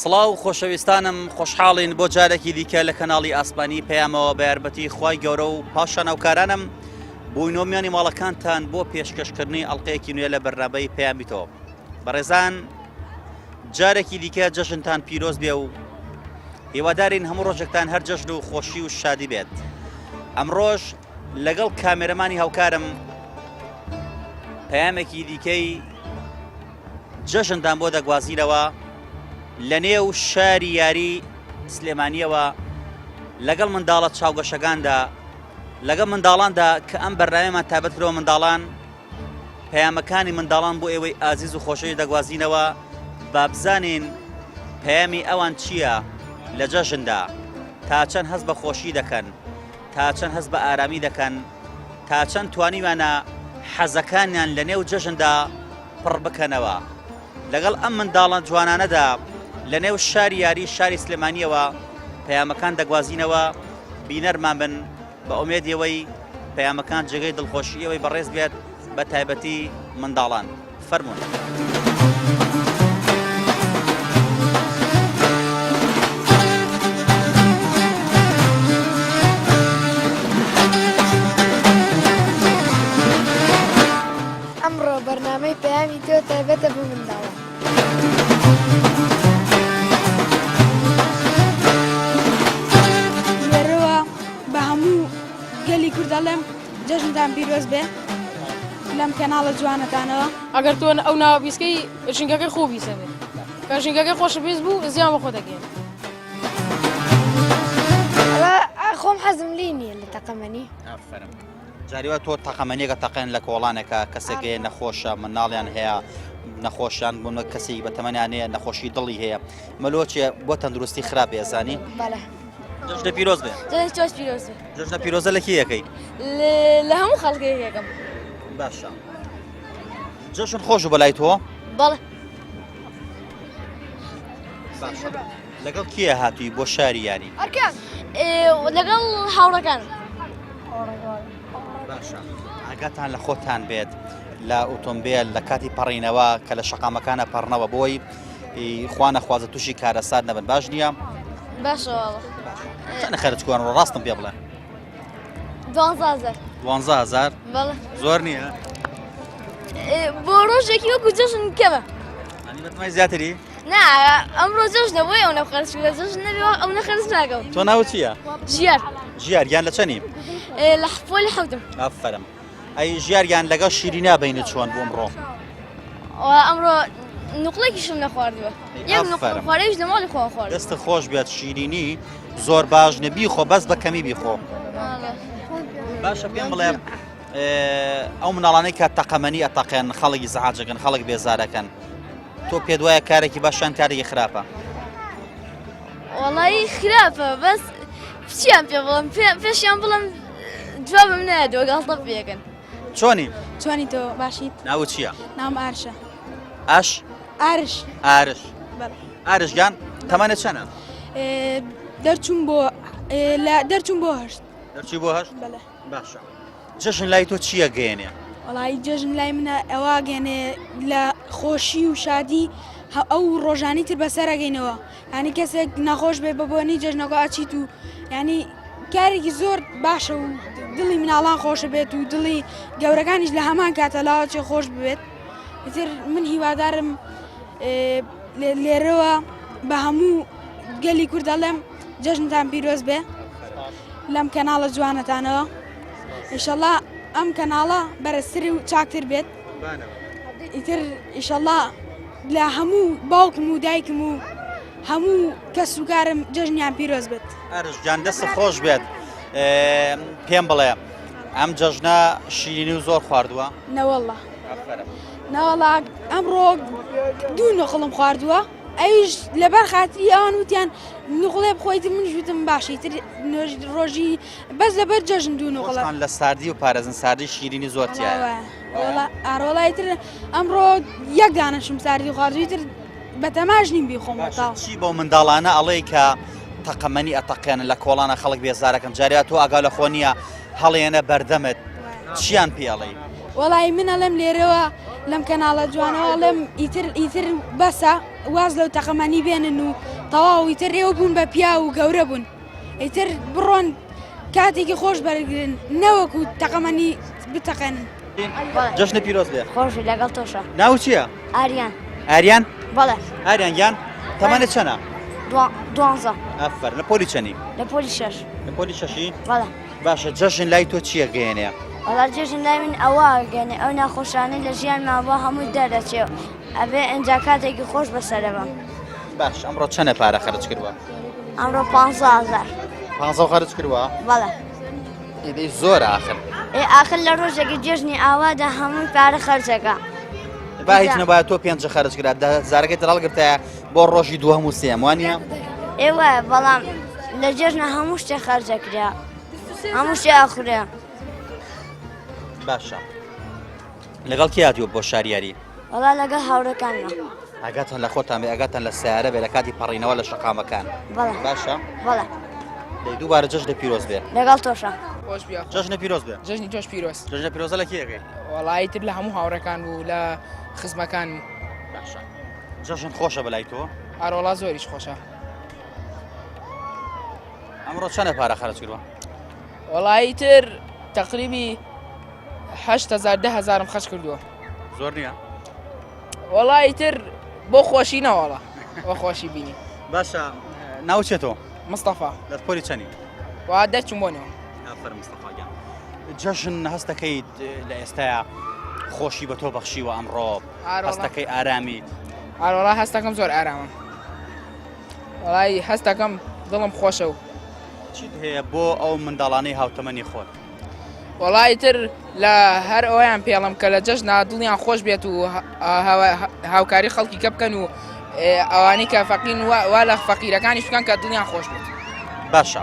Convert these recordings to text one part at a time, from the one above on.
سڵاو خۆشەویستانم خۆشحاڵین بۆ جارێکی دیکە لە کەناڵی ئاسمانی پەیامەوە بە یارمەتی خوای گەورە و پاشان ئەوکارانم بووینۆمیانی ماڵەکانتان بۆ پێشکەشکردنی ئەڵلقەیەکی نوێ لە بەرنامەی پەیامیتەوە. بەڕێزان جارێکی دیکە جەژنتان پیرۆز بێ و هیوادارین هەموو ڕۆژێکتان هەر جەژن و خۆشی و شادی بێت. ئەمڕۆژ لەگەڵ کامێرەمانی هاوکارم پەیامێکی دیکەی جەژنتان بۆ دەگوازیرەوە لە نێو شاری یاری سلێمانیەوە لەگەڵ منداڵە چاوگەشەکاندا لەگەڵ منداڵاندا کە ئەم بەرنامەمان تابەت کرەوە منداڵان پەیامەکانی منداڵان بۆ ئێوەی ئازیز و خۆشەوی دەگوازینەوە با بزانین پەیامی ئەوان چییە لە جەژندا، تا چەند هەست بە خۆشی دەکەن، تا چەند هەست بە ئارامی دەکەن، تا چەند توانیمانە حەزەکانیان لە نێو جەژندا پڕ بکەنەوە. لەگەڵ ئەم منداڵە جوانانەدا لە نێو شاری یاری شاری سلێمانیەوە پەیامەکان دەگوازینەوە. بینەرمان بن بە ئومێدیەوەی پەیامەکان جێگەی دڵخۆشیەوەی بەڕێز بێت بە تایبەتی منداڵان. فەرموون. ئەمڕۆ بەرنامەی پەیامی تۆ تایبەتە بۆ منداڵان. لێرەوە بە هەموو گەلی کوردەڵێم جەژنتان پیرۆز بێ لەم کەناڵە جوانەکانەوە. ئەگەر تۆ ئەو ناوە بیسکەی ژینگەکەی خۆ بیسەوێت کە ژینگەکەی خۆشە پێست بوو زیان بە خۆ دەگەێن. خۆم حەزم لی نییە لە تەقەمەنی. جاریوە تۆ تەقەمەنیەکە تەقێن لە کۆڵانێکە کەسێکەیە نەخۆشە مناڵیان هەیە نەخۆشیان بوون کەسی بە تەمەنیانەیە نەخۆشی دڵی هەیە مەلۆچێ بۆ تەندروستی خراپێ زانی. بەڵێ جەژنە پیرۆز بێ. تۆش پیرۆز بێ. جەژنە پیرۆزە لە کێ یەکەی؟ لە هەموو خەڵکی یەکەم. باشە. جەژن خۆش و بەلای تۆ؟ بەڵێ. باشە. لەگەڵ کێ هاتووی بۆ شاری یاری؟ لەگەڵ هاوڕەکانم. باشە. ئاگاتان لە خۆتان بێت لە ئۆتۆمبیل لە کاتی پەڕینەوە کە لە شەقامەکانە پەڕنەوە بۆی خوا نەخوازە تووشی کارەسات نەبن. باش نییە؟ باشە وەڵە. چەند خەرج کوان ڕاستم پێ بڵێ. 12,000. 12,000 بەڵێ. زۆر نییە؟ بۆ ڕۆژێکی وەکو جەژن کەمە. ئەنی بەتمای زیاتری؟ نا ئەمڕۆ جەژنە بۆی ئەو نەخەرج کرا جەژن نەبێ ئەو نەخەرج ناکەم. تۆ ناو چییە؟ ژیار. ژیار یان لە چەنی؟ لە پۆلی حەوتم. ئافەرم. ئەی ژیاریان لەگەڵ شیرینە بینە چۆن بۆ ئەمڕۆ؟ ئەمڕۆ نوقلێکیشم نەخواردووە. یەک نوقڵ خواردەویش لە ماڵی خۆ خوارد. دەستە خۆش بێت شیرینی زۆر باش نەبی خۆ بەس بە کەمی بیخۆ. باشە پێم بڵێ ئەو مناڵانەی کە تەقەمەنی ئەتەقێن خەڵکی زەحاجەکەن خەڵک بێزارەکەن تۆ پێت وایە کارێکی باشان کارێکی خراپە؟ وەڵی خراپە بەس چیان پێ بڵم پێشیان بڵم جوابم نایدەوە گاڵتە پێکەن. چۆنی؟ چۆنی تۆ باشیت؟ ناوت چییە؟ ناوم ئارشە. ئاش؟ ئارش. ئارش. بەڵێ. ئارش گیان تەمەنێت چەنە؟ دەرچوون بۆ هەشت. دەرچی بۆ هەشت؟ بەڵێ. باشە. جەژن لای تۆ چییە گەیەنێ؟ وەڵی جەژن لای منە ئەوە گەێنێ لە خۆشی و شادی ئەو ڕۆژانی تر بەسەرەگەینەوە. ینی کەسێک نەخۆش بێ بەبوونی جەژنەکە ئاچیت و ینی کارێکی زۆر باشە و دڵی مناڵان خۆشە بێت و دڵی گەورەکانیش لە هەمان کاتەلاوەچێ خۆش ببێت. تر من هیوادارم لێرەوە بە هەموو گەلی کوردەڵێم جەژنتان پیرۆز بێ لەم کەناڵە جوانەتانەوە. ئیشەڵا ئەم کەناڵە بەرزتر و چاکتر بێت. ئیتر ئیشەڵا لە هەموو باوکم و دایکم و هەموو کەس و کارم جەژنیان پیرۆز بێت. ئارش گیان دەستە خۆش بێت. پێم بڵێ ئەم جەژنە شیرینی و زۆر خواردووە؟ نەوەڵڵا. ناوەڵا ئەمڕۆ دوو نوقڵم خواردووە ئەویش لەبەر خاتری ئەوان وتیان نوقڵێ بخۆیت من ژوتم باشی تر ڕۆژی بەس لەبەر جەژن دوو نوقڵە لە ساردی و پارێزن ساردی شیرینی زۆر تایە. ئاڕۆڵای تر ئەمڕۆ یەک دانەشم ساردی خواردووی تر بە تەماژ نیم بیخۆم. چی بۆ منداڵانە ئەڵێ کە تەقەمەنی ئەتەقێن لە کۆڵانە خەڵک بێزارەکەم جاریا تۆ ئاگا لە خۆ نییە هەڵێنە بەردەمت چیان پێڵێ؟ وەڵی من ئەڵێم لێرەوە لەم کەناڵە جوانەوە ئەڵێم ئیتر بەسە واز لەو تەقەمەنی بێنن و تەواو ئیتر ئێوە بوون بە پیا و گەورە بوون ئیتر بڕۆن کاتێکی خۆش بەرگرن نەوەکو تەقەمەنی بتەقێنن. جەژنە پیرۆز بێ. خۆشی لەگەڵ تۆشە. ناو چییە؟ ئاریان. ئاریان؟ بەڵێ. ئاریان گیان تەمەنت چەنە؟ 12. ئەفەر لە پۆلی چەنی؟ لە پۆلی 6. لە پۆلی شەشی؟ بەڵێ. باشە جەژن لای تۆ چییە گەیەنێ؟ وەڵا جێژن لای من ئەوە گەنێ ئەو ناخۆشانەی لە ژیانمان بۆ هەمووی دەرەچێ ئەبێ ئەنجا کاتێکی خۆش بەسەرەوە. باش ئەمڕۆ چەنە پارە خەرج کردووە؟ ئەمڕۆ 15,000. 15 خەرج کردووە؟ بەڵێ. ئیدەی زۆرە ئاخر. ئاخر لە ڕۆژێکی جێژنی ئاوادا هەمووی پارە خەرجەکە. با هیچ نەبایە تۆ 5 خەرج کرا زارەکەی هەڵگرتایە بۆ ڕۆژی دووەم و سێم وانە؟ ئێوە بەڵام لە جێژنە هەموو شتێک خەرجەکرا هەموو شتێ ئاخورێ. باشە لەگەڵ کی هاتیوە بۆ شاریاری؟ وەڵا لەگەڵ هاوڕەکانمە. ئاگاتان لە خۆتان بێ ئەگاتان لە سیارە بێ لە کاتی پەڕینەوە لە شەقامەکان. بەڵێ. باشە؟ بەڵێ. دەی دووبارە جەژنە پیرۆز بێ. لەگەڵ تۆشە. خۆش بیا جەژنە پیرۆز بێ. جژنی تۆش پیرۆز. جەژنە پیرۆزە لە کێگەی؟ وەڵایی تر لە هەموو هاوڕەکان بوو لە خزمەکان و باشە جەژن خۆشە بەلای تۆ؟ ئاڕۆڵا زۆریش خۆشە. ئەمڕۆ چەندە پارە خەرج کردووە؟ وەڵایی تر تقریبی 8,000 10,000 خەرج کردووە. زۆر نییە؟ وەڵایی تر بۆ خۆشی نەوەڵە بۆ خۆشی بینی. باشە ناوچێت تۆ؟ مستەفا. لە پۆلی چەنی؟ وا دەچم بۆنەوە. ئافەر مستەفاگیان. جەژن هەست دەکەیت لە ئێستایا خۆشی بە تۆ بەخشیوە ئەمڕۆ هەست دەکەی ئارامی؟ ئاڕۆڵا هەستەکەم زۆر ئارامە. وەڵایی هەستەکەم دڵم خۆشە و چیت هەیە بۆ ئەو منداڵانەی هاوتەمەنی خۆت؟ وەڵایی تر لە هەر ئەویان پێڵم کە لە جەژنا دڵیان خۆش بێت و هاوکاری خەڵکی کە بکەن و ئەوانەی کە فەقین وا لە فەقیرەکانی شکان کە دڵیان خۆش بێت. باشە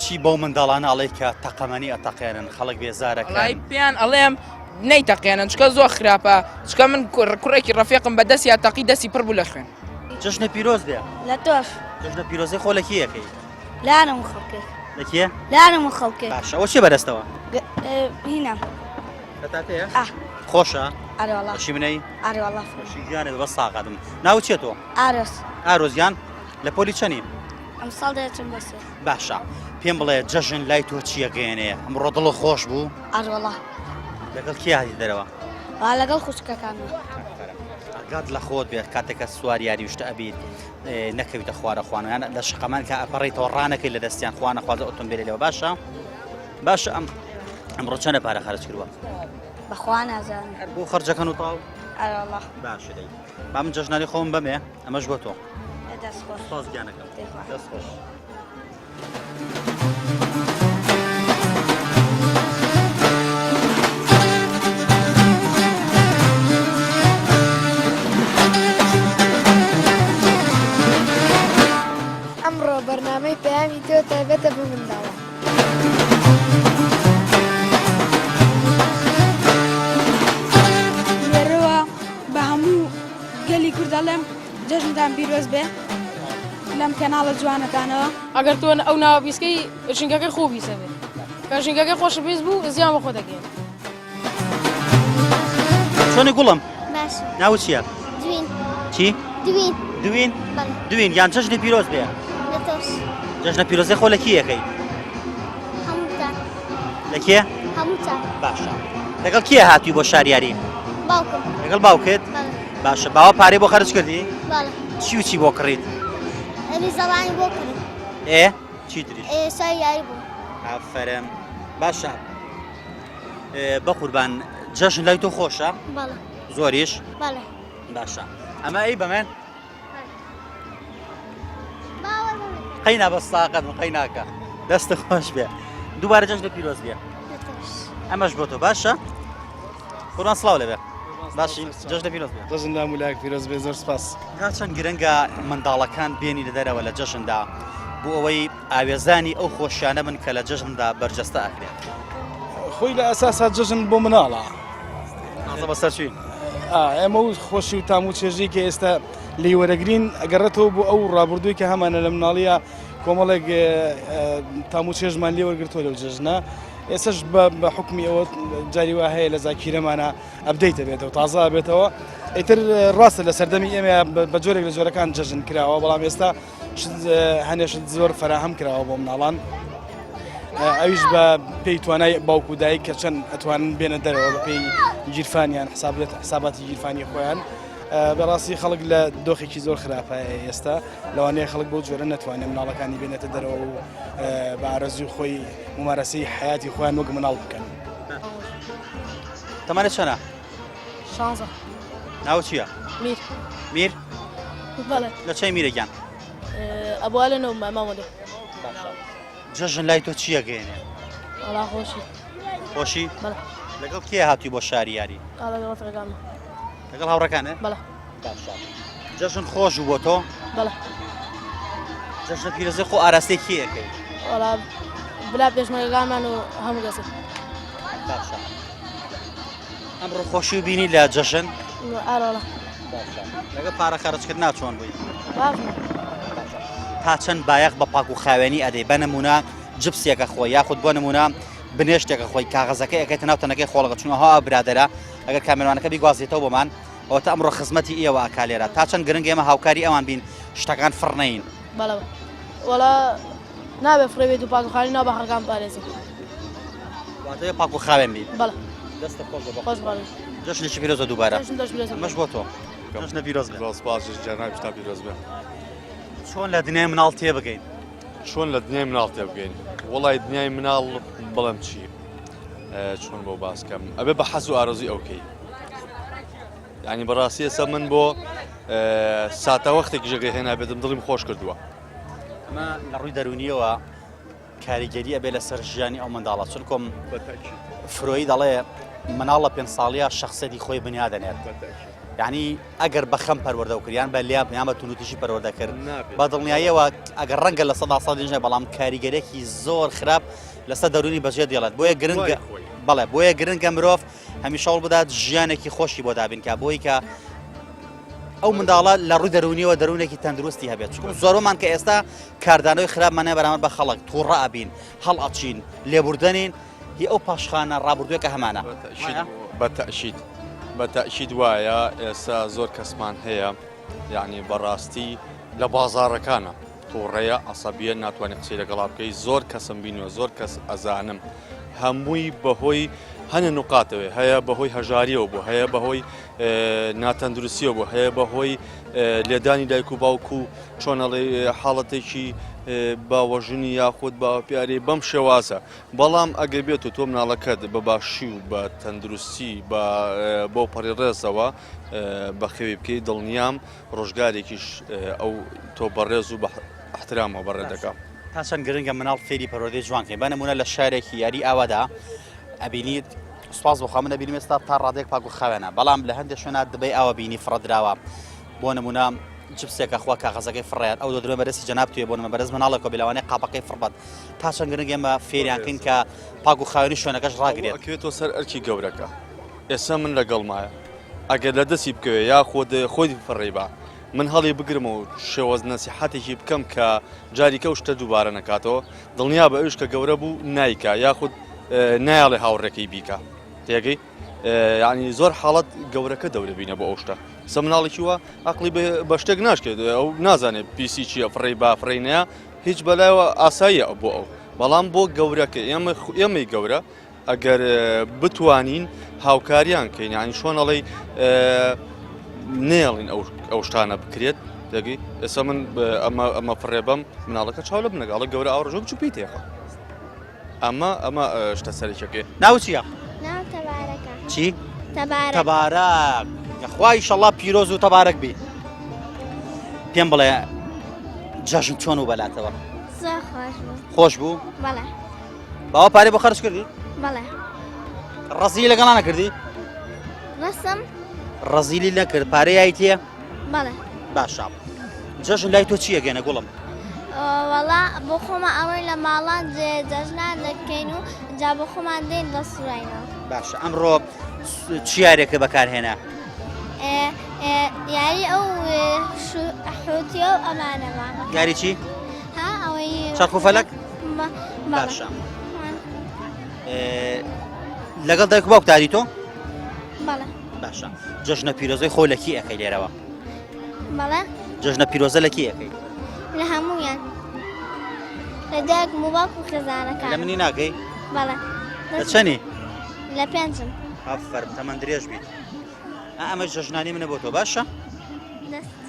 چی بۆ منداڵانە ئەڵێ کە تەقەمەنی ئەتەقێنن خەڵک بێزارەکەن؟ وەڵایی پێیان ئەڵێم نەیتەقێنن چکە زۆر خراپە چکە من کوڕێکی ڕەفیقم بە دەستی تەقی دەستی پڕ بوو لە خوێن. جەژنە پیرۆز بێ. لە تۆش. جەژنە پیرۆزەی خۆ لە کیەکەی؟ لارم خەڵکێ. لە کیە؟ لارم خەڵکێ. باشە ئەوە چێ بەدەستەوە؟ هینە. لە تاتەیە؟ خۆشە؟ ئارێوەڵا. شی منەی؟ ئارێوەڵا. خۆشی گیانێت بە ساقادم. ناو چێت تۆ؟ ئارۆس. ئارۆزیان لە پۆلی چەنی؟ ئەم ساڵ دەچم بەسێ. باشە پێم بڵێ جەژن لای تۆ چییە گەیەنەیە؟ ئەمڕۆ دڵت خۆش بوو؟ ئارێوەڵا. لەگەڵ کی هاتی دەرەوە؟ وا لەگەڵ خوشکەکانمە. ئەگات لە خۆت بێت کاتێکە سوار یاری وشتە ئەبیت نەکەویتە خوارە خوانیان لە شقەمان کە ئەپەڕێتەوە ڕانەکەی لە دەستیان خوانە خوازە ئۆتۆمبیلەوە باشە؟ باشە ئەمڕۆ چەندە پارە خەرج کردووە؟ بەخوا نازانم. بۆ خەرجەکەن و تاو؟ ئارێوەڵا. باشە دەی با من جەژنانی خۆم بەمێ ئەمەش بۆ تۆ. دەست خۆش. ساز گیانەکەم. دەست خۆش. ئەمڕۆ بەرنامەی پەیامی تۆ تایبەتە بە منداڵە. لێرەوە بە هەموو گەلی کوردەڵێم جەژنتان پیرۆز بێ لەم کەناڵە جوانەکانەوە. ئەگەر تۆ ئەو ناوەبیستکەی ژینگەکەی خۆ بیسەبێ کە ژینگەکەی خۆشەویست بوو زیان بە خۆ دەگەێن. چۆنی گوڵم؟ باش. ناو چییە؟ دوین. چی؟ دوین. دوین؟ بەڵێ. دوین یان جەژنی پیرۆز بێ. لە تۆش. جەژنە پیرۆزەی خۆ لە کیەکەی؟ هەمووتان. لە کێ؟ هەمووتان. باشە لەگەڵ کیە هاتووی بۆ شاریاری؟ باوکم. لەگەڵ باوکت؟ بەڵێ. باشە باوە پارەی بۆ خەرج کردی؟ بەڵێ. چی و چی بۆ کڕیت؟ ریزەڵانی بۆ کردم. ئێ چی تریش؟ سای یاری بوو. ئافەرم باشە بە قوربان جەژن لای تۆ خۆشە؟ بەڵێ. زۆریش؟ بەڵێ. باشە ئەمە ئەی بەمێن؟ باوە بڵێ. قەینا بە ساقەت قەی ناکە دەستە خۆش بێ دووبارە جەژنە پیرۆز بێ. لە تۆش. ئەمەش بۆ تۆ باشە؟ قوربان سڵاو لەبێ. باشی جەژنە پیرۆز بێ. جەژن لامولایەک پیرۆز بێ زۆر سپاس. چەند گرنگە منداڵەکان بێنی لە دەرەوە لە جەژندا بۆ ئەوەی ئاوێزانی ئەو خۆشیانە بن کە لە جەژندا بەرجەستە ئاکرێت. خۆی لە ئەساسا جەژن بۆ مناڵە. ئازە بەسەرچووی؟ ئێمە و خۆشی و تام و چێژی کە ئێستا لی وەرەگرین ئەگەڕێتەوە بۆ ئەو ڕابردووی کە هەمانە لە مناڵیە کۆمەڵێک تام و چێژمان لێ وەرگرتووە لەو جەژنە ئێسش بە حکمی ئەوە جاری وا هەیە لە زاکیرەمانە ئەبدەیتە بێتەوە تازە بێتەوە ئیتر ڕاستە لە سەردەمی ئێمە بە جۆرێک لە جۆرەکان جەژن کراوە بەڵام ئێستا هەنێشت زۆر فراهەم کراوە بۆ مناڵان ئەویش بە پێی توانای باوکو دایک کە چەند ئەتوانن بێنە دەرەوە بە پێی گیرفانیان حساباتی گیرفانی خۆیان بەڕاستی خەڵک لە دۆخێکی زۆر خراپە ئێستا لەوانەیە خەڵک بۆ جۆرە نەتوانێت مناڵەکانی بێنێتە دەرەوە و بە ئارەزوی خۆی ممارەسەی حیاتی خۆیان وەک مناڵ بکەن. تەمانێت چەنە؟ 16 ناو چییە؟ میر میر؟ بەڵێ لە چەی میرەگیان؟ ئەبوالێنەوە مامەوەدە جەژن لای تۆ چییە گەێنێ؟ وەڵا خۆشی خۆشی؟ بەڵێ لەگەڵ کێ هاتووی بۆ شاری یاری؟ لەگەڵ ڕێگامە لەگەڵ هاوڕەکانە؟ بەڵێ جەژن خۆش بوو بۆ تۆ؟ بەڵێ جەژنە پیرۆزی خۆ ئاراستەی کێیەکەی؟ وەڵا بلا پێشمەرگامان و هەموو کەسێک ئەمڕۆ خۆشی و بینی لە جەژن؟ ئارەڵە لەگە پارە خەرجکرد ناچۆن بووی؟ باشە تا چەند بایەخ بە پاک و خاوێنی ئەدەی بە نمونە جبسێکە خۆی یاخود بۆ نمونە بنێشتێکە خۆی کاغەزەکە ئەەکەیتە ناو تەنەکەی خۆڵەکە چونە ها برادەرە ئەگەر کامێرانەکە بیگوازێتەوە بۆمان ئەوە تا ئەمڕۆ خزمەتی ئێوە ئاکالێرە تا چەند گرنگ ئێمە هاوکاری ئەوان بین شتەکان فڕنەین بەڵێ وەڵا نابێ فرێبێت و پاکخانی ناو بەخەکان پارێزی واتەیە پاک و خاوێن بین بەڵێ دەستە خۆش بڵێ جەژنێکی پیرۆزە دووبارە مەش بۆ تۆ جەژنە پیرۆز بێ ڕاستپاشش جەنابی شتا پیرۆز بێ چۆن لە دنیای مناڵ تێ بگەین چۆن لە دنیای مناڵ تێ بگەین وەڵای دنیای مناڵ بەڵێم چی چۆن بۆ باسکەم ئەبێ بە حەز و ئارەزوی ئەوکەی یعنی بەڕاستی ئێستا من بۆ ساتە وەختێکی ژەگەی هێنا بێتم دڵیم خۆش کردووە ئەمە لە ڕووی دەرونیەوە کاریگەری ئەبێ لەسەر ژیانی ئەو منداڵە چونکۆم فرۆیی دەڵێ مناڵ لە 5 ساڵیە شخصەتی خۆی بنیادەنێت یعنی ئەگەر بە خەم پەروەردە کردیان بە لیا یان بە تونوتیشی پەروەردە کرد بە دڵنیاییەوە ئەگەر ڕەنگە لە 100 دێنجە بەڵام کاریگەرێکی زۆر خراپ لەسەر دەرونی بەجێ دێڵێت بۆیە گرنگە بەڵێ بۆیە گرنگە مرۆڤ هەمیشە هەوڵ بدات ژیانێکی خۆشی بۆ دابین کە بۆی کە ئەو منداڵە لە ڕووی دەرونیەوە دەرونێکی تەندروستی هەبێت چون زۆرمان کە ئێستا کاردانەوەی خراپمانە بەرامبەر بە خەڵک تووڕە ئەبین هەڵ ئەچین لێبوردنین هی ئەو پاشخانە ڕابردووەکە هەمانە بەتەشید وایە ئێستا زۆر کەسمان هەیە یعنی بەڕاستی لە بازاڕەکانە تووڕەیە عەسەبیە ناتوانێت قسەی لەگەڵا بکەی زۆر کەسم بینوە زۆر کەس ئەزانم هەمووی بەهۆی هەنە نوقاتەوێ هەیە بەهۆی هەژاریەوە بوو هەیە بەهۆی ناتەندروستیەوە بوو هەیە بەهۆی لێدانی دایک و باوکو چۆنەڵێ حاڵەتێکی باوەژنی یاخود باوەپیاری بەم شێوازە بەڵام ئەگەر بێت و تۆ مناڵەکەت بە باشی و بە تەندروستی بۆ پەڕی ڕێزەوە بە خێوی بکەی دڵنیام ڕۆژگارێکیش ئەو تۆ بەڕێز و بە احترامەوە بەڕێ دەکات تا چەند گرنگە مناڵ فێری پەروەردەی جوانکەی بە نمونە لە شارێکی یاری ئاوادا ئەبینیت سوپاس بۆ خوا من ئەبینیم ئێستا تا ڕادێک پاک و خاوێنە بەڵام لە هەندێک شوێنە دبەی ئاوە بینی فڕەدراوە بۆ نمونە جبسێکە خوا کاغەزەکەی فڕێت ئەو دۆ بەرزی جەناب توێ بۆ نمە بەرز مناڵێکەوە بێلەوانەیە قاپەکەی فڕبەت تا چەند گرنگ ئێمە فێریانکەین کە پاک و خاوێنی شوێنەکەش ڕاگرێت ئەکەوێتەوە سەر ئەرکی گەورەکە ئێستا من لەگەڵمایە ئەگەر لە دەستی بکەوێ یا خۆی فڕێ بە من هەڵی بگرمەوە و شێوەز نەسیحەتێکی بکەم کە جاریکە و شتە دووبارە نەکاتەوە دڵنیا بە ئەوش کە گەورە بوو نایکە یاخود نایاڵێ هاوڕێکەی بیکە تێگەی یعنی زۆر حاڵەت گەورەکە دەورە بینە بۆ ئەو شتە سە مناڵێکی وە عەقڵی بە شتێک ناشکێت ئەو نازانێت پیسی چییە فڕێ با فڕێنەیە هیچ بەلایەوە ئاساییە بۆ ئەو بەڵام بۆ گەورەکە ئێمەی گەورە ئەگەر بتوانین هاوکاریان کەین یعنی شۆنەڵێ نێڵین ئەو شتانە بکرێت دەگەی ئێستا من ئەمە فڕێبەم مناڵەکە چاو لە بنەگاڵە گەورە ئاوڕژۆ بچوو پێی تێخە ئەمە شتە سەرێکەکەی ناو چییە؟ ناو تەبارەکە چی؟ تەبارەک خوای ئیشەڵڵا پیرۆز و تەبارەک بی پێم بڵێ جەژن چۆن و بەلاتەوە زۆر خۆش بوو خۆش بوو؟ بەڵێ باوە پارەی بۆ خەرج کردی؟ بەڵێ ڕەزیلی لەگەڵا نەکردی؟ ڕستم ڕەزیلی نەکرد پارەی یایتیە؟ بەڵێ باشە جەژن لای تۆ چییە گەنە گوڵم؟ وەڵا بۆ خۆمە ئەوەی لە ماڵان جەژنان دەکەین و جا بۆ خۆمان دێن لە سوورینەوە باشە ئەمڕۆ چیارێکە بەکارهێنا؟ یاری ئەو حوتیە و ئەمانەمان یاری چی؟ ها ئەوەی چەرخ و فەلەک؟ باشە لەگەڵ دایک و باوکتاری تۆ بەڵێ باشە جەژنە پیرۆزەی خۆ لە کی ئەەکەی لێرەوە بەڵێ جەژنە پیرۆزە لە کی ئەەکەی لە هەموویان لە دایک و باوک و لە خێزانەکان منی ناکەی بەڵێ لە چەنی لە پێنجم ئافەر تەمەند درێژ بیت ئەمە جەژنانی منە بۆ تۆ باشە دەست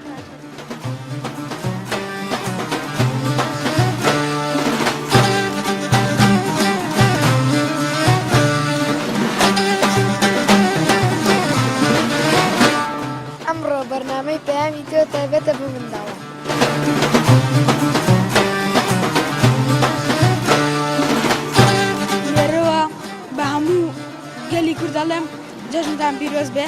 ئەمڕۆ بەرنامەی پەیامی تۆ تایبەتە بۆ منداڵە لێرەوە بە هەموو گەلی کوردەڵێم جەژنتان پیرۆز بێ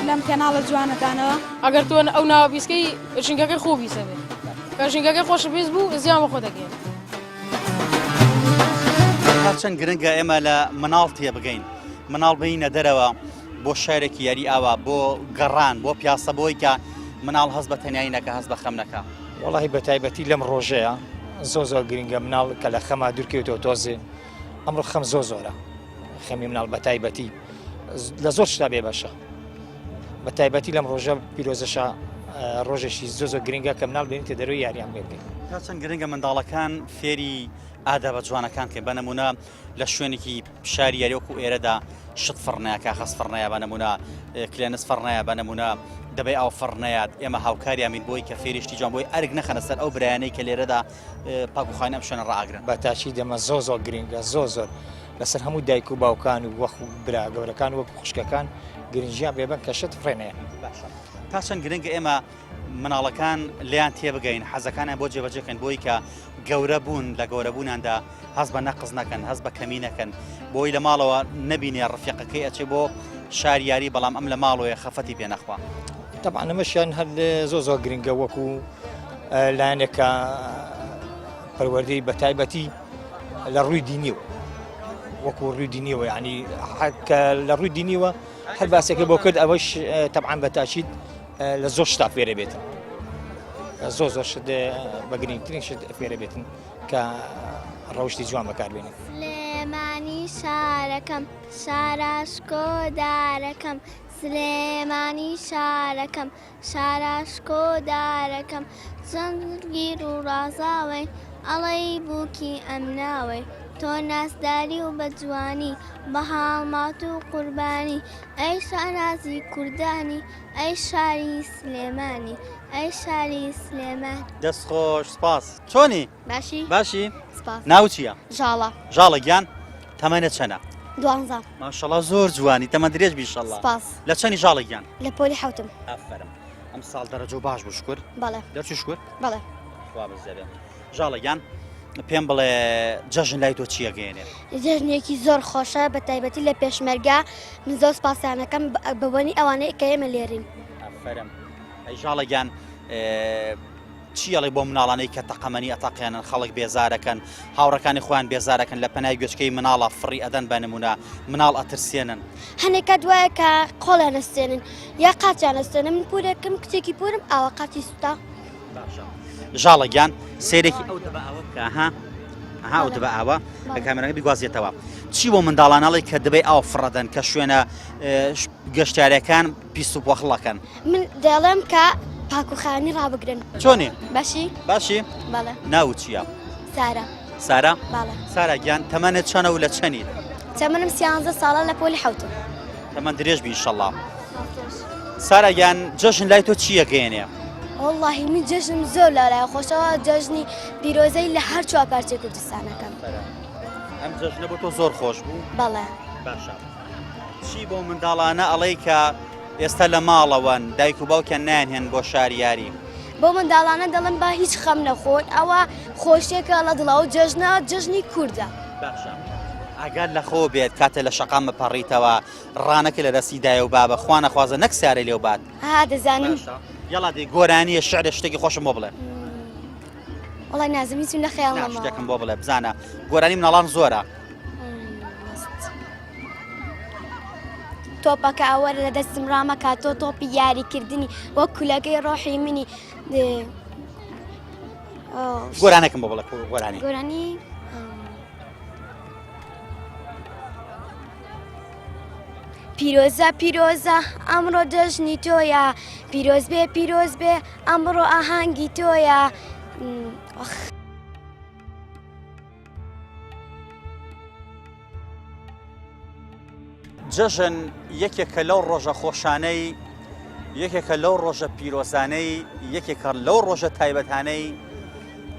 لەم کەناڵە جوانەتانەوە ئەگەر تۆ ئەو ناوە بیسکەی ژینگەکەی خۆ بیسەبێ کە ژینگەکەی خۆشە بیست بوو زیانمە خۆ دەگەین چەند گرنگە ئێمە لە مناڵ تێ بگەین مناڵ بینە دەرەوە بۆ شارێکی یاری ئاوا بۆ گەڕان بۆ پیاسە بۆی کە مناڵ هەست بە تەنایی نەکە هەست بە خەم نەکە وڵی بە تایبەتی لەم ڕۆژەیە زۆر گرنگە مناڵ کە لە خەما دوورکەوتەوە تۆزێ ئەمڕۆ خەم زۆرە خەمی مناڵ بە تایبەتی لە زۆر شتا بێ باشە بە تایبەتی لەم ڕۆژە پیرۆزەشە ڕۆژێکی زۆر گرنگە کە مناڵ بێنیتە دەروی یاریان بێ بکەین تا چەند گرنگە منداڵەکان فێری ئادا بە جوانەکان کە بە نمونە لە شوێنێکی شاری یاریوەکو ئێرەدا شت فڕنەیە کاخەس فڕنەیە بە نمونە کلێنس فڕنەیە بە نمونە دەبێ ئەو فڕنەیەات ئێمە هاوکاریامین بۆی کە فێریشتی جوان بۆی ئەرگ نەخەنە سەر ئەو برایانەی کە لێرەدا پاکوخواین ئەم شوێنە ڕائاگرن بە تاچی دەمە زۆر گرنگە زۆر لەسەر هەموو دایک و باوکان و وەخ و برا گەورەکان وەک خوشکەکان گرنجیان بێبن کە شت فڕێنەیە تا چەند گرنگە ئێمە مناڵەکان لیان تێبگەین حەزەکانیان بۆ جێبەجێکەن بۆی کە گەورە بوون لە گەورەبوونیاندا هەست بە نەقز نەکەن هەست بە کەمی نەکەن بۆی لە ماڵەوە نەبینێ ڕفیقەکەی ئەچێ بۆ شاریاری بەڵام ئەم لە ماڵەوەی خەفەتی پێ نەخوا طبعا ئەمەشیان هەر زۆر گرنگە وەکو لایەنێکە پەروەردەی بە تایبەتی لە ڕووی دینیوە وەکو ڕووی دینیوە یعنی کە لە ڕووی دینیوە هەر باسێکە بۆ کرد ئەوەش طبعا بە تاچید لە زۆر شتا فێرە بێتن زۆر شت بە گرنگترین شت فێرە بێتن کە ڕەوشتی جوان بەکاربێنێت سلێمانی شارەکەم شاراشکۆدارەکەم سلێمانی شارەکەم شاراشکۆدارەکەم زەنگیر و ڕازاوەی ئەڵەی بووکی ئەم ناوەی تۆ ناسداری و بەجوانی بە هاڵمات و قوربانی ئەی شانازی کوردانی ئەی شاری سلێمانی ئەی شاری سلێمان دەستخۆش سپاس چۆنی باشی سپاس ناو چییە ژاڵە ژاڵە گیان تەمەنە چەنە دوانزە ماشەڵڵا زۆر جوانی تەمە درێژ بیشەڵڵا سپاس لە چەنی ژاڵە گیان لە پۆلی حوتم ئافەرم ئەم ساڵ دەرەجە و باش بوو شکر بەڵێ دەرچی شکر بەڵێ خوا بزەبێ ژاڵە گیان پێم بڵێ جەژن لای تۆ چیە گەێنێ جژنێکی زۆر خۆشە بە تایبەتی لە پێشمەرگا من زۆر سپاسیانەکەم بەبوونی ئەوانەی کە ئێمە لێرین ئافەرم ئەی ژاڵە گیان چیەڵی بۆ مناڵانەی کە تەقەمەنی ئەتەقیێنن خەڵک بێزارەکەن هاوڕەکانی خۆیان بێزارەکەن لە پەنای گوێچکەی مناڵە فڕی ئەدەن بە نمونە مناڵ ئەترسێنن هەنێکە دوایە کە قۆڵیان ئەستێنن یا قاچیان ئەستێنن من پورێکم کچێکی پورم ئاوە قاچی سوتا ژاڵە گیان سێرێکی ئەو دەبە ئەوە بکە ئەها ئەو دەبە ئاوە کە کامێرەکە بیگوازێتەوە چی بۆ منداڵانەڵی کە دەبێ ئاو فڕەدەن کە شوێنە گەشتیارەکان پیس و پۆخڵەکەن من دەڵێم کە پاکوخانی ڕابگرن چۆنی باشی بەڵێ ناو چییە سارا بەڵێ سارا گیان تەمەنت چەنە و لە چەنی تەمەنم 13 ساڵە لە پۆلی حوتم تەمەن درێژ بی ئینشەڵڵا سارا گیان جەژن لای تۆ چیە گەێنێ واللهی من جژنم زۆر لارایە خۆشەوە جژنی پیرۆزەی لە هەر چوار پارچەی کوردستانەکەم ئەم جەژنە بۆ تۆ زۆر خۆش بوو بەڵێ باشە چی بۆ منداڵانە ئەڵەی کە ئێستا لە ماڵەوەن دایک و باوکیان نانهێن بۆ شاریاری بۆ منداڵانە دەڵم با هیچ خەم نەخۆن ئەوە خۆشیێکە لە دڵەوە جژنە جژنی کووردە باشە ئەگەر لە خۆ بێت کاتە لە شەقام بپەڕیتەوە ڕانەکە لە دەستیدایە و بابە خوا نەخوازە نەک سارە لێو بات دەزانم یاڵا دێ گۆرانیە شعرە شتێکی خۆشم بۆ بڵێ وڵای نازم هیچم لە خەیاڵ نەماوە شتێکم بۆ بڵێ بزانە گۆرانی مناڵان زۆرە تۆپەکە ئەوە لە دەستم ڕامەکە تۆ تۆپی یاریکردنی وەک کولەکەی ڕۆحی منی گۆرانێکم بۆ بڵێ گۆرانی پیرۆزە پیرۆزە ئەمڕۆ جەژنی تۆیە پیرۆز بێ ئەمڕۆ ئاهانگی تۆیە. جەژن یەکێکە لەو ڕۆژە خۆشانەی، یەکێکە لەو ڕۆژە پیرۆزانەی، یەکێکە لەو ڕۆژە تایبەتانەی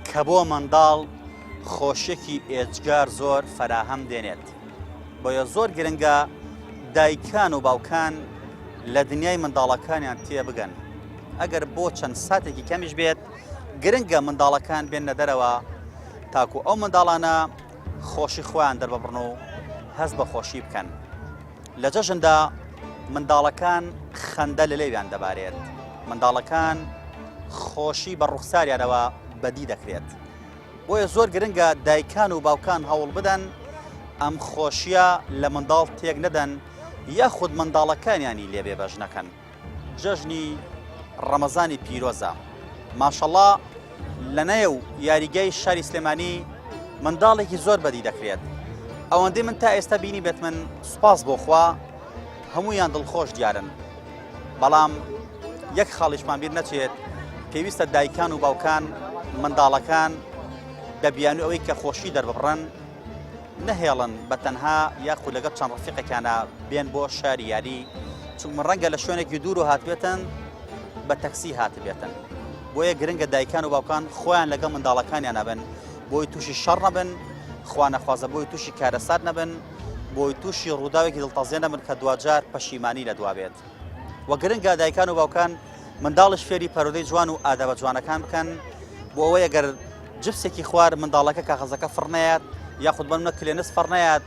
کە بۆ منداڵ خۆشیێکی ئێجگار زۆر فەراهەم دێنێت. بۆیە زۆر گرنگە دایکان و باوکان لە دنیای منداڵەکانیان تێ بگەن. ئەگەر بۆ چەند ساتێکی کەمیش بێت گرنگە منداڵەکان بێنە دەرەوە تاکو ئەو منداڵانە خۆشی خۆیان دەرببڕن و هەست بە خۆشی بکەن. لە جەژندا منداڵەکان خەندە لە لێویان دەبارێت، منداڵەکان خۆشی بە ڕوخساریانەوە بەدی دەکرێت. بۆیە زۆر گرنگە دایکان و باوکان هەوڵ بدەن ئەم خۆشیە لە منداڵ تێک نەدەن یاخود منداڵەکانیانی لێبێ بەش نەکەن. جەژنی ڕەمەزانی پیرۆزە ماشەڵڵا لە نێو یاریگەی شاری سلێمانی منداڵێکی زۆر بەدی دەکرێت. ئەوەندەی من تا ئێستا بینی بێت من سوپاس بۆ خوا هەموویان دڵخۆش دیارن، بەڵام یەک خاڵیشمان بیر نەچێت پێویستە دایکان و باوکان منداڵەکان بە بیانوی ئەوەی کە خۆشی دەرببڕن نەهێڵن بە تەنها یاخود لەگەڵ چەند ڕەفیقێکیانە بێن بۆ شاری یاری، چونکە ڕەنگە لە شوێنێکی دوور و هاتبێتن بە تەکسی هاتبێتن. بۆیە گرنگە دایکان و باوکان خۆیان لەگەڵ منداڵەکانیان نەبن بۆی تووشی شەڕ نەبن، خوا نەخوازە بۆی تووشی کارەسات نەبن، بۆی تووشی ڕووداوێکی دڵتەزیێ نەبن کە دوجار پەشیمانی لە دوا بێت. وە گرنگە دایکان و باوکان منداڵش فێری پەرودەی جوان و ئادەبە جوانەکان بکەن بۆ ئەوەی ئەگەر جپسێکی خوار منداڵەکە کاغەزەکە فڕنەیەت یاخود بۆ منە کلێنس فڕنەیەت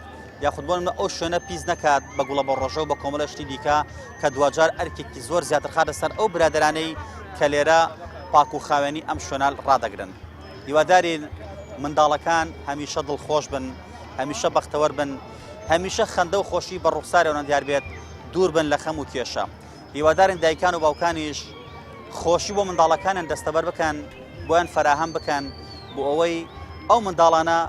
یاخود بۆ منە ئەو شوێنە پیس نەکات بە گوڵە بە ڕۆژە و بە کۆمەڵە شتی دیکە کە دوجار ئەرکێکی زۆر زیاتر خاتە سەر ئەو برادرانەی کە لێرە پاک و خاوێنی ئەم شوێنە ڕادەگرن. هیوادارین منداڵەکان هەمیشە دڵخۆش بن، هەمیشە بەختەوەر بن، هەمیشە خەندە و خۆشی بە ڕوخسارێونە دیار بێت، دوور بن لە خەم و کێشە. هیوادارین دایکان و باوکانیش خۆشی بۆ منداڵەکانیان دەستەبەر بکەن، بۆیان فەراهەم بکەن بۆ ئەوەی ئەو منداڵانە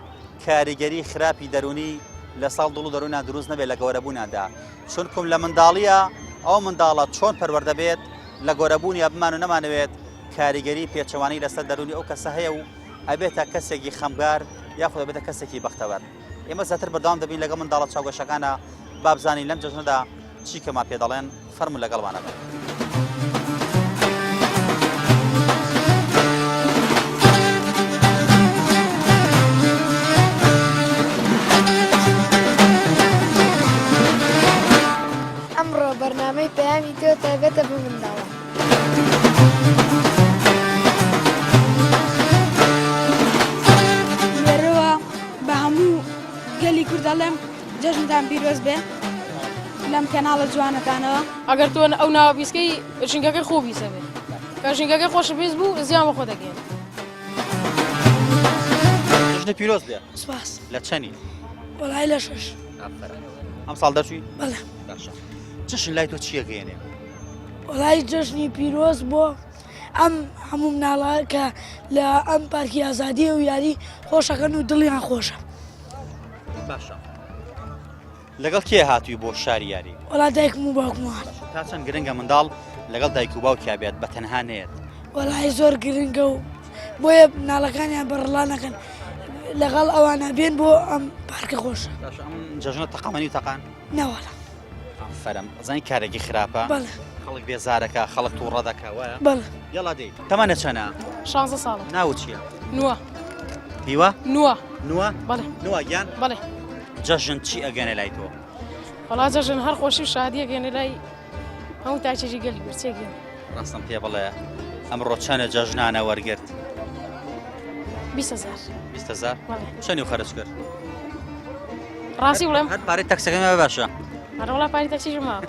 کاریگەری خراپی دەرونی لە ساڵ دڵ و دەروونیان دروست نەبێت لە گەورەبوونیاندا. چونکم لە منداڵیە ئەو منداڵە چۆن پەروەردە بێت لە گەورەبوونیا بمان و نەمانەوێت کاریگەری پێچەوانی لەسەر دەرونی ئەو کەسە هەیە و ئەبێتە کەسێکی خەمگار یاخود بێتە کەسێکی بەختەوەر. ئێمە زیاتر بەردەوام دەبین لەگەڵ منداڵە چاوگەشەکانە با بزانین لەم جەژنەدا چی کەما پێ دەڵێن. فەرموو لەگەڵوانە بن. ئەمڕۆ بەرنامەی پەیامی تۆ تایبەتە بە منداڵە. لێرەوە بە هەموو گەلی کوردەڵێم جەژنتان پیرۆز بێ لەم کەناڵە جوانەکانەوە. ئەگەر تۆ ئەو ناوە بیسکەی ژینگەکەی خۆ بیسە بێ کە ژینگەکەی خۆشە پێست بوو زیان بە خۆ دەگەێن. جەژنی پیرۆز بێ. سوپاس. لە چەنی؟ وەڵای لە 6. ئەم ساڵ دەچووی؟ بەڵێ. باشە. جەژن لای تۆ چییە گەێنێ؟ وەڵای جەژنی پیرۆز بۆ ئەم هەموو مناڵە کە لە ئەم پارکی ئازادی و یاری خۆشەکەن و دڵیان خۆشە. باشە. لەگەڵ کێ هاتووی بۆ شاری یاری؟ وەڵا دایکم و باوکمەوە. تا چەند گرنگە منداڵ لەگەڵ دایک و باوکیا بێت بە تەنها نێت؟ وەڵای زۆر گرنگە و بۆیە مناڵەکانیان بەڕڵا نەکەن لەگەڵ ئەوانە بێن بۆ ئەم پارکە خۆشە. ئەم جەژنە تەقەمەنی و تەقان؟ نەوەڵە. فەرم زانی کارێکی خراپە؟ بەڵێ. خەڵک بێزارەکە خەڵک تووڕە دەکا وایە؟ بەڵێ. یەڵا دەی تەمانە چەنە؟ 16 ساڵە. ناوت چییە؟ نووە. هیوە؟ نووە. نووە؟ بەڵێ. نووە گیان؟ بەڵێ. جەژن چی ئەگەنێ لای تۆ؟ وەڵا جەژن هەر خۆشی و شادیە گەێنێ لای هەموو تاچێکی گەلی برچێگەێن. ڕاستم پێ بڵێ ئەمڕۆ چەنە جەژنانە وەرگرت؟ 20,000. 20,000؟ بەڵێ. چەنی و خەرج کرد؟ ڕاستی بڵێم هەر پارەی تەکسەکەمە باشە. هەرە وڵا پاری تەکسیژم ماوە.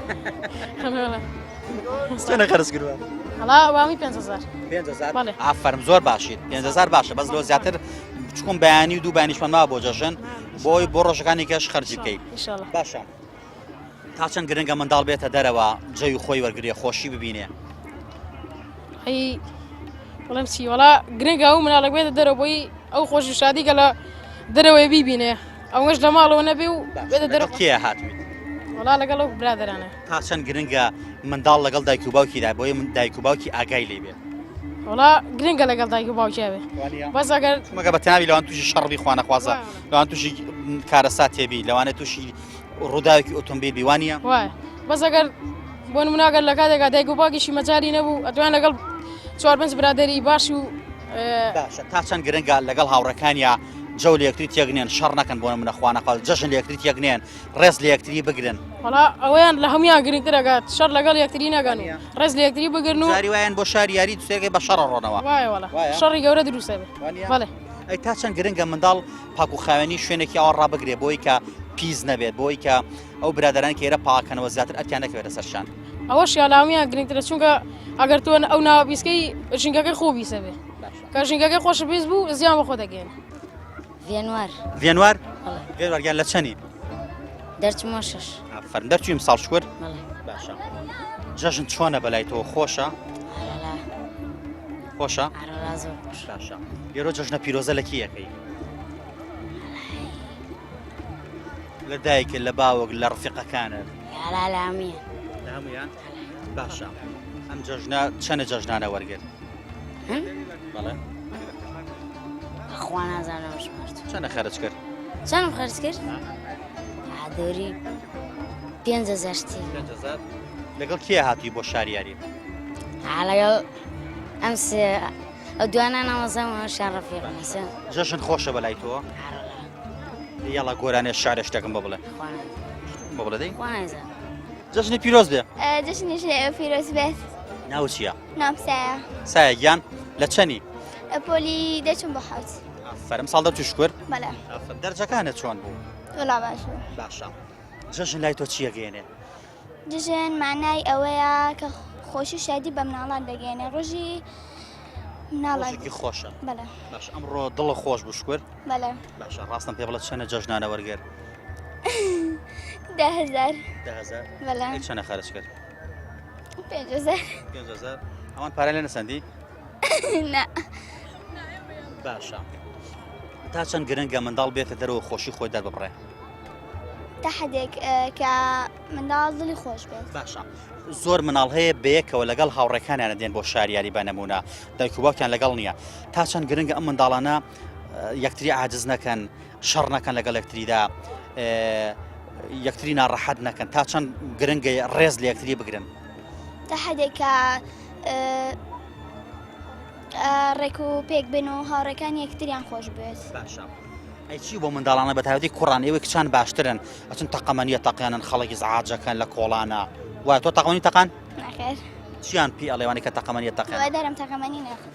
چەنە خەرج کردووە؟ هەڵا وامی 5,000. 5,000؟ بەڵێ. ئافەرم زۆر باشیت. 5,000 باشە بەس لۆ زیاتر چکۆم بەیانی و دوو بەیانیشمان ماوە بۆ جەژن بۆی بۆ ڕۆژەکانی کەش خەرجی بکەیت. ئینشاڵڵا. باشە. تا چەند گرنگە منداڵ بێتە دەرەوە جێی خۆی وەرگێ خۆشی ببینێ؟ هەی بڵێم چی وەڵا گرنگە ئەو مناڵک بێتە دەرەوە بۆی ئەو خۆشی و شادیکە لە دەرەوەی بیبینێ ئەوەش لە ماڵەوە نەبێ و بێتە دەرەوە. کێ هاتوویت؟ وڵا لەگەڵ ئەو برادرانە تا چەند گرنگە منداڵ لەگەڵ دایک و باوکیدا بۆیە من دایک و باوکی ئاگای لێ بێ وڵا گرنگە لەگەڵ دایک و باوکیاوێ بەس ئەگەر مەگە بە تەناوی لەوان تووشی شەڕبی خوانەخوازە لەوان تووشی کارەسات تێبی لەوانێت تووشی ڕووداوێکی ئۆتۆمبیل بیوانە وایە بەس ئەگەر بۆ نموناگەر لە کاتێکا دایک و باوکیشی مەجاری نەبوو ئەتوان لەگەڵ 4-5 برادری باش و باشە تا چەند گرنگە لەگەڵ هاوڕەکانیا جەو لە یەکتری تێگنێن شەڕ نەکەن بۆ منە خوانەقال جەژن لە یەکتری تێگنێن ڕێز لە یەکتری بگرن وڵا ئەویان لە هەمویان گرنگترەگات شەڕ لەگەڵ یەکتری نەگەن و ڕێز لە یەکتری بگرن و جاری وایەن بۆ شار یاری دوسێگەی بە شەڕ ڕۆنەوە وایە وڵا شەڕی گەورە دروستە بێ بەڵێ ئەی تا چەند گرنگە منداڵ پاک و خاوێنی شوێنێکی ئەوە ڕابگرێ بۆی کە پیس نەبێت بۆی کە ئەو برادران کە ئێرە پاکەنەوە زیاتر ئەتیان نەکەوێتە سەرشان ئەوەش یالامیان گرنگترە چونکە ئەگەر تۆ ئەو ناوە بیسکەی ژینگەکەی خۆ بیسە بێ کە ژینگەکەی خۆشە بیست بوو زیان بە خۆ دەگەێن ڤێنوار ڤێنوارگیان لە چەنی دەرچمە شش فەرم دەرچووی ساڵ شکر باشە جەژن چۆنە بەلای تۆ خۆشە خۆشە باشە لێرۆ جەژنە پیرۆزە لە کیەکەی لە دایکە لە باوەک لە ڕفیقەکانت لە هەمویان باشە ئەم جەژنە چەنە جەژنانە وەرگرت بەڵێ خوا نازانم ژمارد چەنە خەرج کرد چەندم خەرج کرد دەوری 5,000 لەگەڵ کێ هاتووی بۆ شاریاری لەگەڵ ئەم ئەو دوانە نامەزەمەوە شار ڕەفیقەکە جەژن خۆشە بەلای تۆ یاڵا گۆرانێ شارێ شتێکم بە بڵێ بە بڵێ دەی جەژنی پیرۆز بێ جشنیش پیرۆز بێت ناو چییە نام سایە سایە گیان لە چەنی پۆلی دەچم بە حوت فەرم ساڵ دەرچوو شکر بەڵێ دەرجەکانت چۆن بوو وڵا باش باشە جەژن لای تۆ چیە گەێنێ جژن معنای ئەوەیە کە خۆشی شادی بە مناڵان دەگەێنێ ڕۆژی مناڵێکی خۆشە بەڵێ باش ئەمڕۆ دڵە خۆش بوو شکر بەڵێ باشە ڕاستم پێ بڵێ چەنە جەژنانە وەرگەر 10,000 بەڵێ چەنە خەرج کرد 5,000 ئەوان پارە لێ نەسەندی نا باشە تا چەند گرنگە منداڵ بێتە دەرەوە خۆشی خۆی دەرببڕێ تا حدێک کە منداڵ دڵی خۆش بێت باشە زۆر مناڵ هەیە بەیەکەوە لەگەڵ هاوڕێکانیانە دێن بۆ شاریاری بە نەمونە دایک و باوکیان لەگەڵ نییە تا چەند گرنگە ئەم منداڵانە یەکتری عاجز نەکەن شەڕ نەکەن لەگەڵ یەکتریدا یەکتری ناڕەحەت نەکەن تا چەند گرنگە ڕێز لە یەکتری بگرن تا حدێک کە ڕێک و پێک بن و هاوڕێکان یەکتریان خۆش بێت باشە ئەی چی بۆ منداڵانە بەتایبەتی کوڕان ئێوە کچان باشترن ئەچن تەقەمەنیە تەقیانن خەڵکی زعاجەکەن لە کۆڵانە وای تۆ تەقەمەنی تەقان ناخێر چیان پێ ئەڵێوانی کە تەقەمەنیە تەقیان دەرم تەقەمەنی ناخێر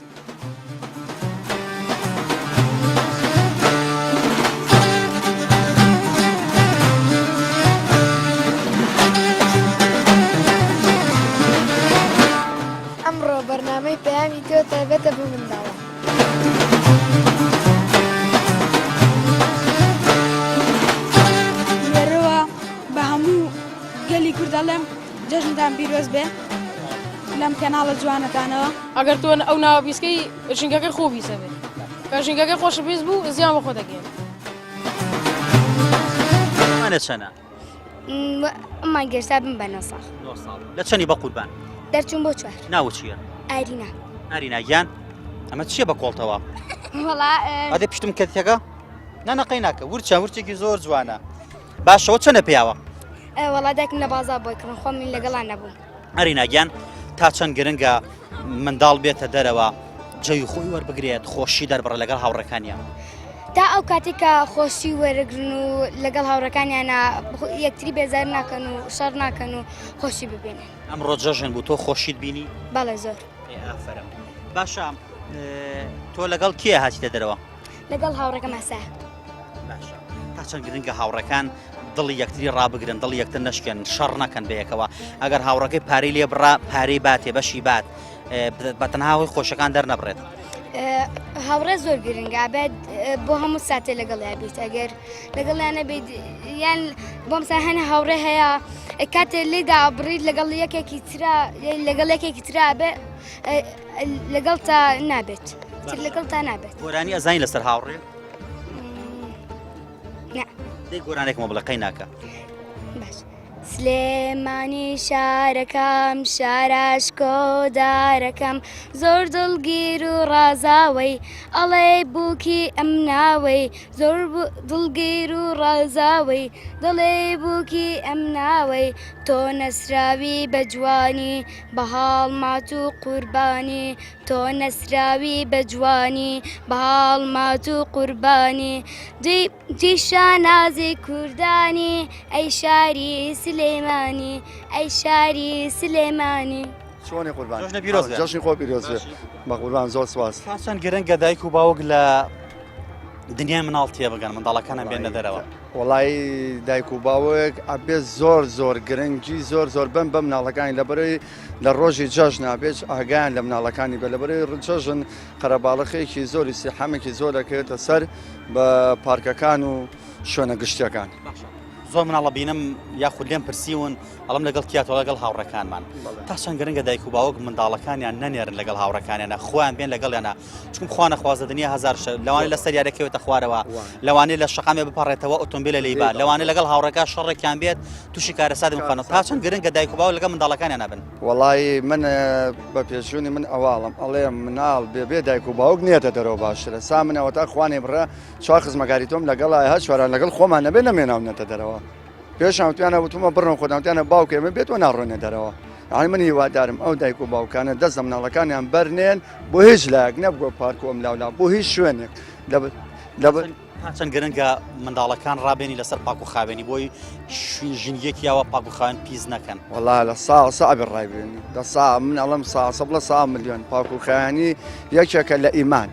ئەمڕۆ بەرنامەی پەیامی تۆ تایبەتە بە منداڵە لێرەوە بە هەموو گەلی کوردەڵێم جەژنتان پیرۆز بێ لەم کەناڵە جوانەکانەوە ئەگەر تۆ ئەو ناوە بیسکەی ژینگەکەی خۆ بیسە بێ کە ژینگەکەی خۆشە بیست بوو زیان بە خۆ دەگەێن مانە چەنە ئەمان گەشتا بم بە 9 ساڵ لە چەنی بە قوربان دەرچوون بۆ 4 ناوە چییە ئارینا ئاریناگیان ئەمە چییە بە کۆڵتەوە وڵا ئەدە پشتم کەتێکە نەنەقەی ناکە ورچە ورچێکی زۆر جوانە باشەوە چەنە پیاوە وڵا دایکم لە بازار بۆی کڕن خۆ من لەگەڵان نەبووم ئەریناگیان تا چەند گرنگە منداڵ بێتە دەرەوە جەوی خۆی وەربگرێت خۆشی دەربڕە لەگەڵ هاوڕەکانیان تا ئەو کاتێککە خۆشی وەرەگرن و لەگەڵ هاوڕەکانیانە یەکتری بێزار ناکەن و شەڕ ناکەن و خۆشی ببێنن ئەمڕۆ جەژن بوو تۆ خۆشیت بینی بەڵێ زۆر ئافرە باشە تۆ لەگەڵ کێ هاتیتە دەرەوە لەگەڵ هاوڕەکەم هەسا باشە تا چەند گرنگە هاوڕەکان دڵی یەکتری ڕابگرن دڵی یەکتر نشکێن شەڕ نەکەن بەیەکەوە ئەگەر هاوڕەکەی پارەی لێ بڕا پارەی باتێ بەشی بات بەتەنهاوی خۆشەکان دەرنەبڕێت هاوڕێ زۆر گرنگە بێت بۆ هەموو ساتێ لەگەڵ بیت ئەگەر لەگەڵیانە بێت یان بۆم هەنە هاوڕێ هەیە کاتێ لێدا بڕیت لەگەڵ یەکێکی ترا لەگەڵ یەکێکی ترا بێ لەگەڵ تا نابێت لەگەڵ تا نابێت گۆرانی ئەزانی لەسەر هاوڕێ دەی گۆرانێکمە بڵێ قەی ناکە سلێمانی شارەکەم شاراشکۆ دارەکەم زۆر دڵگیر و ڕازاوەی ئەڵێ بووکی ئەم ناوەی زۆر دڵگیر و ڕازاوەی دڵێ بووکی ئەم ناوەی تۆ نەسراوی بە جوانی بە هاڵمات و قوربانی تۆ نەسراوی بە جوانی بە هاڵمات و قوربانی دیشانازی کوردانی ئەی شاری سلێمانی ئەی شاری سلێمانی چۆنی قوربان جۆشنە پیرۆز بێ. جەشنی خۆ پیرۆز بێ بە قوربان زۆر سواس چەند گرنگە دایک و باوک لە دنیای مناڵ تێ بگەن منداڵەکانە بێنە دەرەوە وڵی دایک و باوک ئەبێ زۆر زۆر گرنگی زۆر بم بە مناڵەکانی لەبەرەوەی لە ڕۆژی جەژن نابێت ئاگیان لە مناڵەکانی بە لەبەرەوەی جەژن قەرەباڵەخەیەکی زۆری سیحەمێکی زۆر دەکرێتە سەر بە پارکەکان و شوێنە گشتیەکان. زۆر مناڵە بینم یاخود لێم پرسیون ئەڵم لەگەڵ کیاتۆ لەگەڵ هاوڕەکانمان تا چەند گرنگە دایک و باوک منداڵەکانیان نەنێرن لەگەڵ هاوڕەکانیانە خۆیان بێن لەگەڵیانە چکم خوا نەخوازە دنیا هەزار لەوانەیە لەسەر یارەکەوێتە خوارەوە لەوانەیە لە شەقامێ بپەڕێتەوە ئۆتۆمبیلە لەیبا لەوانەیە لەگەڵ هاوڕەکە شەڕێکیان بێت تووشی کارەسات بخەنەوە تا چەند گرنگە دایک و باوک لەگەڵ منداڵەکانیان نەبن. وڵی من بە پێشوونی من ئەواڵم ئەڵێ مناڵ بێ دایک و باوک نیەتە دەرەوە باشترە سا منەوە تا خوانێ بڕە چوار خزمەکاری تۆم لەگەڵ هە چواران لەگەڵ خۆمان نەبێ نەمێناونەتە دەرەوە. پێشان وتیانە وتمە بڕن خۆداوتیانە باوکێمە بێت و ناڕۆنێ دەرەوە ئەی من هیوادارم ئەو دایک و باوکانە دەست مناڵەکانیان بەرنێن بۆ هیچ لایەک نەبووە پارک و ئەملاولا بۆ هیچ شوێنێک چەند گرنگە منداڵەکان ڕابێنی لەسەر پاک و خاوێنی بۆی ژنگێکیاوە پاک و خاوێن پیس نەکەن وڵا لە سا بڕایبێنی دە سا من ئەڵم سا بڵە 100 ملیۆن پاک و خایانی یەکێکە لە ئیمان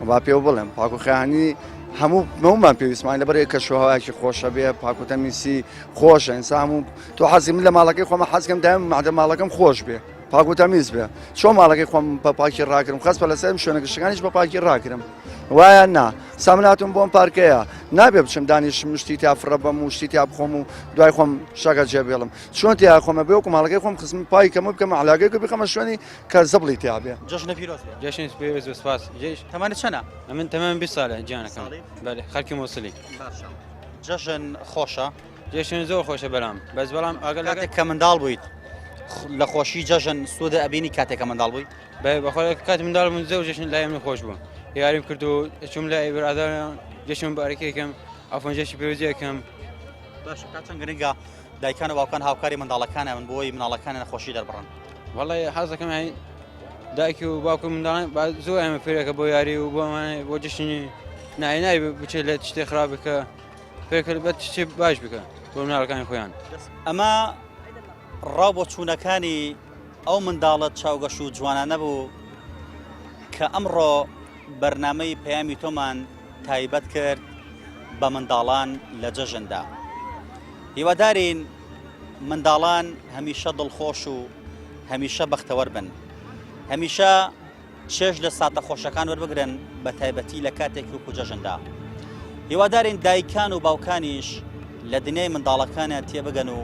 با پێ بڵێم پاک و خایانی هەمومان پێویستمان لەبەر کە شوهاوایکی خۆشە بێ پاکوتەمیسی خۆشە ئینسان و تۆ حەزی من لە ماڵەکەی خۆمە حەزکەم دایم مادە ماڵەکەم خۆش بێ پاکوتەمیز بێ چۆن ماڵەکەی خۆم بە پاکی ڕاکردم خەست بە لەسەرم شوێنە گشتەکانیش بە پاکی ڕاکردم وایە نا سامناتم بۆم پارکەیە نابێ بچم دانیش مشتی تا فڕە بەم و شتی تا بخۆم و دوای خۆم شەکە جێبێڵم چۆن تیا خۆمە بێ وکو ماڵەکەی خۆم خزم پای کەمە بکەم علاگەیەکە بخەمە شوێنی کە زەبڵی تیا بێ. جەژنە پیرۆز جەژنی پیرۆز سپاس تەمانێت چەندە؟ من تەمەن 20 ساڵە گیانەکەم بەڵێ خەڵکی مووسڵی جەژن خۆشە جێشن زۆر خۆشە بەرام بەس بەڵام کاتێک کە منداڵ بوویت لە خۆشی جەژن سوودە ئەبینی کاتێکە منداڵ بووی بەخۆ کات منداڵ بوون زۆر جێشن لای من خۆش بوو یاریم کرد و چوم لای برادران جێشم بارەکەیەکەم ئەفۆنجێشی پێوزیەکەم باش چەند گرنگە دایکان و باوکان هاوکاری منداڵەکانە من بۆی مناڵەکانە نەخۆشی دەربڕن وەڵی حەزەکەم دایکی و باوکم منداڵان زۆر ئەمە فێرەکە بۆ یاری و بۆ جشنی نای بچێت لە تشتێ خراپ بکە فێرکرد بە تشتێ باش بکە بۆ مناڵەکانی خۆیان ئەمە ڕاو بۆ چوونەکانی ئەو منداڵت چاوگەش و جوانانە بوو کە ئەمڕۆ بەرنامەی پەیامی تۆمان تایبەت کرد بە منداڵان لە جەژندا هیوادارین منداڵان هەمیشە دڵخۆش و هەمیشە بەختەوەر بن هەمیشە چێژ لە ساتە خۆشەکان وەربگرن بە تایبەتی لە کاتێک و جەژندا هیوادارین دایکان و باوکانیش لە دنیای منداڵەکانیان تێبگەن و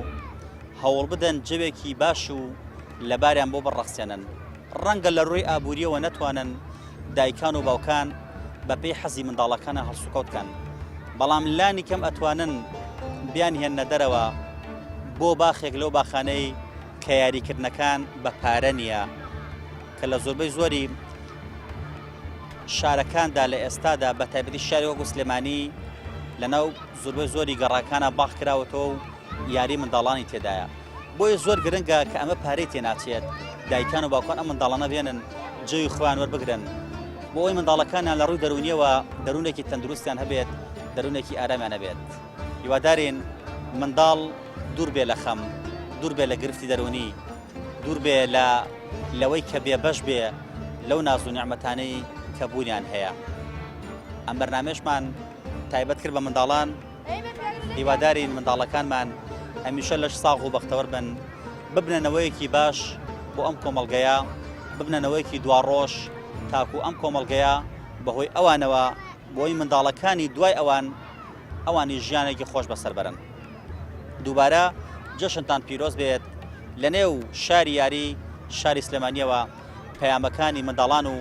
هەوڵ بدەن جەوێکی باش و لەباریان بۆ بڕەخسێنن ڕەنگە لە ڕووی ئابووریەوە نەتوانن دایکان و باوکان بە پێی حەزی منداڵەکانە هەڵسوکەوتکەن بەڵام لانی کەم ئەتوانن بیان هێنە دەرەوە بۆ باخێک لەو باخانەی کە یاریکردنەکان بە پارە نییە کە لە زۆربەی زۆری شارەکاندا لە ئێستادا بە تایبەتی شاری وەکو سلێمانی لەناو زۆربەی زۆری گەڕاکانە باخ کراوەتەوە و یاری منداڵانی تێدایە بۆیە زۆر گرنگە کە ئەمە پارەی تێناچێت دایکان و باوکان ئەم منداڵانە بێنن جێی خۆیان وەربگرن بۆ ئەوی منداڵەکانیان لە ڕووی دەرونیەوە دەروونێکی تەندروستیان هەبێت دەروونێکی ئارامیان هەبێت هیوادارین منداڵ دوور بێ لە خەم دوور بێ لە گرفتی دەرونی دوور بێ لەوەی کە بێبەش بێ لەو ناز و نیعمەتانەی کە بوونیان هەیە ئەم بەرنامەیەشمان تایبەت کرد بە منداڵان هیوادارین منداڵەکانمان هەمیشە لەش ساغ و بەختەوەر بن ببنەوەیەکی باش بۆ ئەم کۆمەڵگەیە ببنەوەیەکی دواڕۆژ تاکو ئەم کۆمەڵگەیە بەهۆی ئەوانەوە بۆی منداڵەکانی دوای ئەوانی ژیانێکی خۆش بەسەر بەرن دووبارە جەشنتان پیرۆز بێت لە نێو شاری یاری شاری سلێمانیەوە پەیامەکانی منداڵان و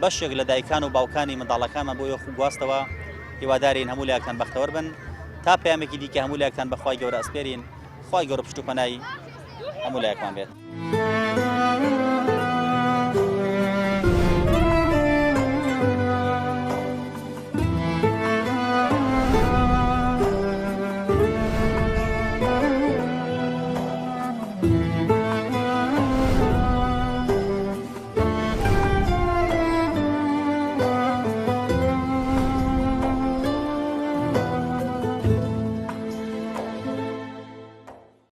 بەشێک لە دایکان و باوکانی منداڵەکانمان بۆ یەخ گواستەوە هیوادارین هەموو لایەکان بەختەوەر بن تا پەیامێکی دیکە هەموو لایەکان بەخوای گەورە ئەسپێرین خی گەورە پشت و پەنایی هەموو لایەکمان بێت.